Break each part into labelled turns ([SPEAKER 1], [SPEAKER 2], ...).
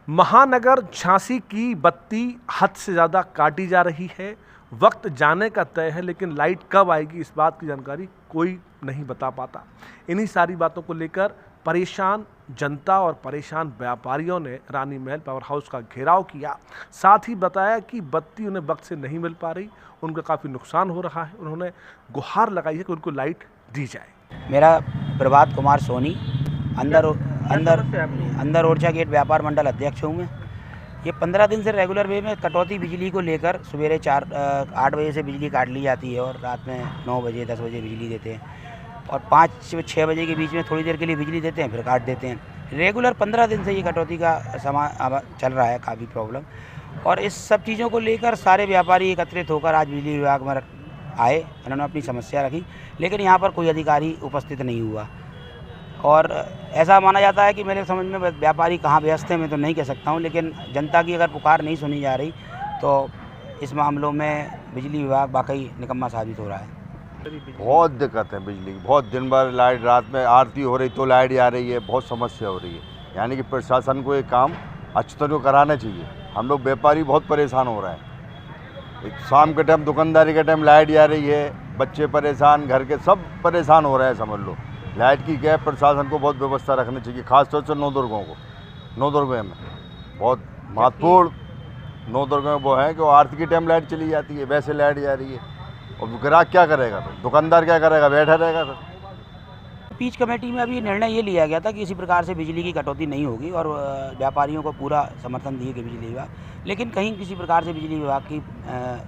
[SPEAKER 1] महानगर झांसी की बत्ती हद से ज़्यादा काटी जा रही है। वक्त जाने का तय है, लेकिन लाइट कब आएगी इस बात की जानकारी कोई नहीं बता पाता। इन्हीं सारी बातों को लेकर परेशान जनता और परेशान व्यापारियों ने रानी महल पावर हाउस का घेराव किया। साथ ही बताया कि बत्ती उन्हें वक्त से नहीं मिल पा रही, उनका काफ़ी नुकसान हो रहा है। उन्होंने गुहार लगाई है कि उनको लाइट दी जाए।
[SPEAKER 2] मेरा प्रभात कुमार सोनी, अंदर ओरछा गेट व्यापार मंडल अध्यक्ष हूँ मैं। ये 15 दिन से रेगुलर वे में कटौती बिजली को लेकर सवेरे 8 बजे से बिजली काट ली जाती है और रात में 9 बजे 10 बजे बिजली देते हैं और 5 से 6 बजे के बीच में थोड़ी देर के लिए बिजली देते हैं, फिर काट देते हैं। रेगुलर 15 दिन से ये कटौती का समा चल रहा है, काफ़ी प्रॉब्लम। और इस सब चीज़ों को लेकर सारे व्यापारी एकत्रित होकर आज बिजली विभाग में आए, उन्होंने अपनी समस्या रखी, लेकिन यहाँ पर कोई अधिकारी उपस्थित नहीं हुआ। और ऐसा माना जाता है कि मेरे समझ में व्यापारी कहाँ व्यस्त हैं मैं तो नहीं कह सकता हूँ, लेकिन जनता की अगर पुकार नहीं सुनी जा रही तो इस मामलों में बिजली विभाग वाकई निकम्मा साबित हो रहा है।
[SPEAKER 3] बहुत दिक्कत है बिजली की, बहुत दिन भर लाइट, रात में आरती हो रही तो लाइट आ रही है, बहुत समस्या हो रही है। यानी कि प्रशासन को ये काम अच्छी तरह कराना चाहिए। हम लोग व्यापारी बहुत परेशान हो रहे हैं। शाम के टाइम दुकानदारी के टाइम लाइट आ रही है, बच्चे परेशान, घर के सब परेशान हो रहे हैं। समझ लो लाइट की क्या है, प्रशासन को बहुत व्यवस्था रखनी चाहिए, खासतौर से नवदुर्गों को। नवदुर्गों में बहुत महत्वपूर्ण नवदुर्गों में वो है कि आरती के टाइम लाइट चली जाती है, वैसे लाइट जा रही है और ग्राहक क्या करेगा, फिर दुकानदार क्या करेगा, बैठा रहेगा। फिर
[SPEAKER 2] पीच कमेटी में अभी निर्णय ये लिया गया था कि इसी प्रकार से बिजली की कटौती नहीं होगी और व्यापारियों को पूरा समर्थन दिए गए बिजली विभाग। लेकिन कहीं किसी प्रकार से बिजली विभाग की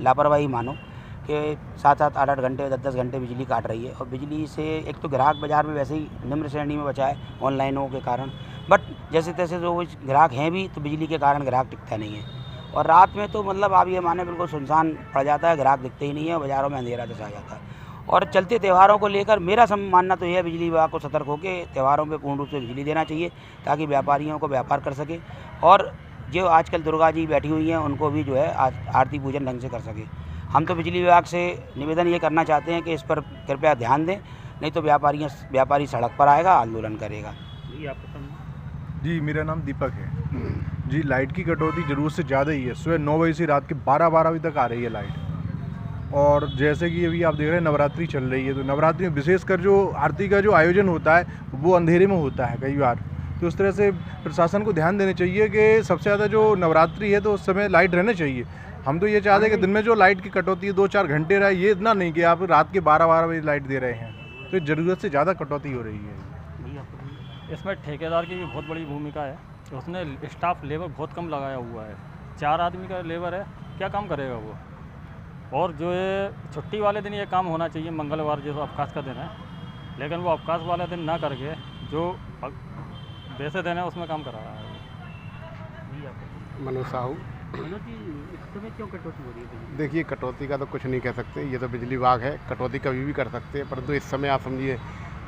[SPEAKER 2] लापरवाही मानो कि 7-7, 8-8 घंटे 10-10 घंटे बिजली काट रही है। और बिजली से एक तो ग्राहक बाज़ार में वैसे ही निम्न श्रेणी में बचा है ऑनलाइनों के कारण, बट जैसे तैसे जो ग्राहक हैं भी तो बिजली के कारण ग्राहक टिकता नहीं है। और रात में तो मतलब आप ये माने बिल्कुल सुनसान पड़ जाता है, ग्राहक दिखते ही नहीं है और बाज़ारों में अंधेरा छा जाता है। और चलते त्योहारों को लेकर मेरा मानना तो यह है बिजली विभाग को सतर्क होकर त्योहारों में पूर्ण रूप से बिजली देना चाहिए ताकि व्यापारियों को व्यापार कर सके और जो आजकल दुर्गा जी बैठी हुई हैं उनको भी जो है आरती पूजन ढंग से कर सके। हम तो बिजली विभाग से निवेदन ये करना चाहते हैं कि इस पर कृपया ध्यान दें, नहीं तो व्यापारी सड़क पर आएगा, आंदोलन करेगा।
[SPEAKER 4] जी, मेरा नाम दीपक है। जी, लाइट की कटौती ज़रूरत से ज़्यादा ही है। सुबह 9 बजे से रात के 12 बजे तक आ रही है लाइट। और जैसे कि अभी आप देख रहे हैं नवरात्रि चल रही है, तो नवरात्रि में विशेषकर जो आरती का जो आयोजन होता है वो अंधेरे में होता है कई बार। तो उस तरह से प्रशासन को ध्यान देना चाहिए कि सबसे ज़्यादा जो नवरात्रि है तो उस समय लाइट रहना चाहिए। हम तो ये चाहते हैं कि दिन में जो लाइट की कटौती है 2-4 घंटे रहे, ये इतना नहीं कि आप रात के 12 बजे लाइट दे रहे हैं। तो ज़रूरत से ज़्यादा कटौती हो रही है।
[SPEAKER 5] इसमें ठेकेदार की भी बहुत बड़ी भूमिका है। उसने स्टाफ लेबर बहुत कम लगाया हुआ है, 4 आदमी का लेबर है, क्या काम करेगा वो। और जो ये छुट्टी वाले दिन ये काम होना चाहिए, मंगलवार जो अवकाश का दिन है, लेकिन वो अवकाश वाला दिन ना करके जो वैसे दिन है उसमें काम करा रहा है।
[SPEAKER 6] मनु साहू।
[SPEAKER 2] इस समय क्यों कटौती हो रही है?
[SPEAKER 6] देखिए, कटौती का तो कुछ नहीं कह सकते, ये तो बिजली विभाग है, कटौती कभी भी कर सकते हैं। परंतु इस समय आप समझिए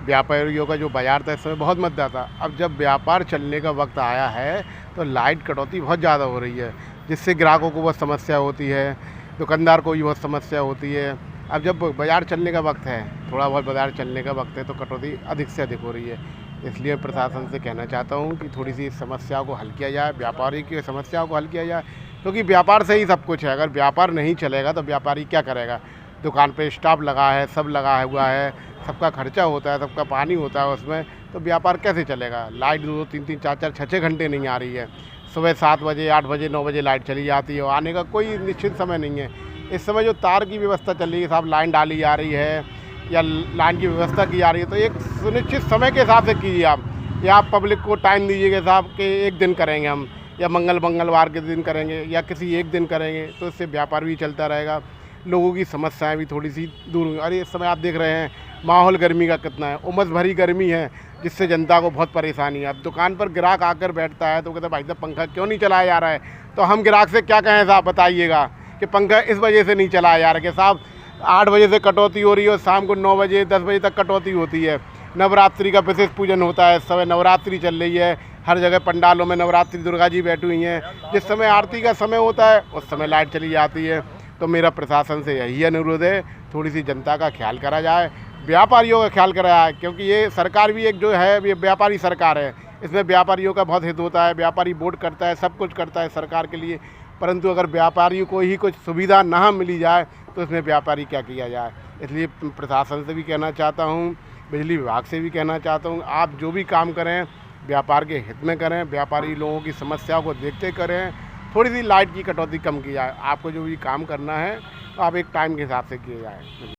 [SPEAKER 6] व्यापारियों का जो बाजार था इस समय बहुत मंदा था। अब जब व्यापार चलने का वक्त आया है तो लाइट कटौती बहुत ज़्यादा हो रही है, जिससे ग्राहकों को बहुत समस्या होती है, दुकानदार को भी बहुत समस्या होती है। अब जब बाज़ार चलने का वक्त है, थोड़ा बहुत बाज़ार चलने का वक्त है, तो कटौती अधिक से अधिक हो रही है। इसलिए प्रशासन से कहना चाहता हूँ कि थोड़ी सी इस समस्या को हल किया जाए, व्यापारी की समस्या को हल किया जाए, क्योंकि व्यापार से ही सब कुछ है। अगर व्यापार नहीं चलेगा तो व्यापारी क्या करेगा। दुकान पे स्टाफ लगा है, सब लगा हुआ है, सबका खर्चा होता है, सबका पानी होता है उसमें, तो व्यापार कैसे चलेगा। लाइट 2-2, 3-3, 4-4, 6-6 घंटे नहीं आ रही है। सुबह 7 बजे, 8 बजे, 9 बजे लाइट चली जाती है और आने का कोई निश्चित समय नहीं है। इस समय जो तार की व्यवस्था चल रही है, साहब लाइन डाली जा रही है या लाइन की व्यवस्था की जा रही है, तो एक सुनिश्चित समय के हिसाब से कीजिए आप, या आप पब्लिक को टाइम दीजिएगा साहब कि एक दिन करेंगे हम, या मंगलवार के दिन करेंगे, या किसी एक दिन करेंगे, तो इससे व्यापार भी चलता रहेगा, लोगों की समस्याएं भी थोड़ी सी दूर होंगी। अरे इस समय आप देख रहे हैं माहौल गर्मी का कितना है, उमस भरी गर्मी है, जिससे जनता को बहुत परेशानी है। अब दुकान पर ग्राहक आकर बैठता है तो कहता है भाई साहब पंखा क्यों नहीं चलाया जा रहा है, तो हम ग्राहक से क्या कहें साहब, बताइएगा कि पंखा इस वजह से नहीं चलाया जा रहा है कि साहब 8 बजे से कटौती हो रही है और शाम को 9 बजे 10 बजे तक कटौती होती है। नवरात्रि का विशेष पूजन होता है, इस समय नवरात्रि चल रही है, हर जगह पंडालों में नवरात्रि दुर्गा जी बैठी हुई हैं। जिस समय आरती का समय होता है उस समय लाइट चली जाती है। तो मेरा प्रशासन से यही अनुरोध है, थोड़ी सी जनता का ख्याल करा जाए, व्यापारियों का ख्याल करा जाए, क्योंकि ये सरकार भी एक जो है ये व्यापारी सरकार है। इसमें व्यापारियों का बहुत हित होता है, व्यापारी वोट करता है, सब कुछ करता है सरकार के लिए, परंतु अगर व्यापारियों को ही कुछ सुविधा ना मिली जाए तो इसमें व्यापारी क्या किया जाए। इसलिए प्रशासन से भी कहना चाहता हूँ, बिजली विभाग से भी कहना चाहता हूँ, आप जो भी काम करें व्यापार के हित में करें, व्यापारी लोगों की समस्याओं को देखते करें, थोड़ी सी लाइट की कटौती कम की जाए। आपको जो भी काम करना है आप एक टाइम के हिसाब से किए जाए।